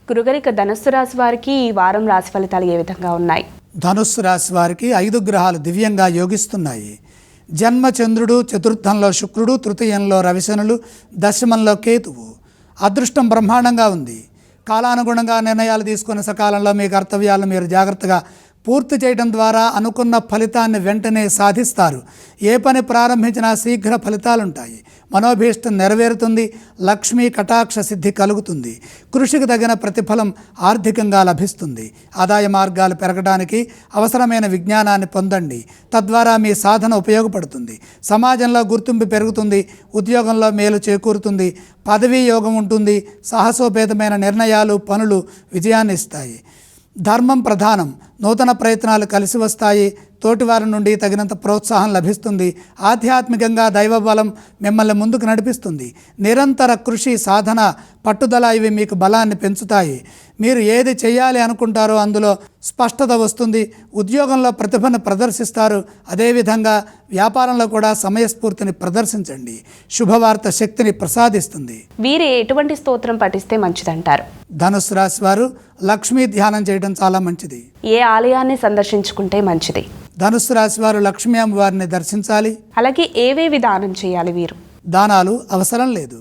గురుగారిక ధనుస్సు రాశి వారికి ఈ వారం రాశి ఫలితాలు ఏ విధంగా ఉన్నాయి? ధనుస్సు రాశి వారికి 5 గ్రహాలు దివ్యంగా యోగిస్తున్నాయి. జన్మ చంద్రుడు, చతుర్థంలో శుక్రుడు, తృతీయంలో రవిశనులు, దశమంలో కేతువు. అదృష్టం బ్రహ్మాండంగా ఉంది. కాలానుగుణంగా నిర్ణయాలు తీసుకున్న సకాలంలో మీ కర్తవ్యాలను మీరు జాగ్రత్తగా పూర్తి చేయడం ద్వారా అనుకున్న ఫలితాన్ని వెంటనే సాధిస్తారు. ఏ పని ప్రారంభించినా శీఘ్ర ఫలితాలుంటాయి. మనోభీష్టం నెరవేరుతుంది. లక్ష్మీ కటాక్ష సిద్ధి కలుగుతుంది. కృషికి తగిన ప్రతిఫలం ఆర్థికంగా లభిస్తుంది. ఆదాయ మార్గాలు పెరగడానికి అవసరమైన విజ్ఞానాన్ని పొందండి. తద్వారా మీ సాధన ఉపయోగపడుతుంది. సమాజంలో గుర్తింపు పెరుగుతుంది. ఉద్యోగంలో మేలు చేకూరుతుంది. పదవీ యోగం ఉంటుంది. సాహసోపేతమైన నిర్ణయాలు, పనులు విజయాన్ని ఇస్తాయి. ధర్మం ప్రధానం. నూతన ప్రయత్నాలు కలిసి వస్తాయి. తోటివారి నుండి తగినంత ప్రోత్సాహం లభిస్తుంది. ఆధ్యాత్మికంగా దైవబలం మిమ్మల్ని ముందుకు నడిపిస్తుంది. నిరంతర కృషి, సాధన, పట్టుదల ఇవి మీకు బలాన్ని పెంచుతాయి. మీరు ఏది చేయాలి అనుకుంటారో అందులో స్పష్టత వస్తుంది. ఉద్యోగంలో ప్రతిభను ప్రదర్శిస్తారు. అదేవిధంగా వ్యాపారంలో కూడా సమయస్ఫూర్తిని ప్రదర్శించండి. శుభవార్త శక్తిని ప్రసాదిస్తుంది. వీరు ఎటువంటి స్తోత్రం పఠిస్తే మంచిదంటారు? ధనుసు రాశి వారు లక్ష్మీ ధ్యానం చేయడం చాలా మంచిది. ఏ ఆలయాన్ని సందర్శించుకుంటే మంచిది? ధనుసు రాశి వారు లక్ష్మీ అమ్మవారిని దర్శించాలి. అలాగే ఏవేవి దానం చేయాలి? వీరు దానాలు అవసరం లేదు.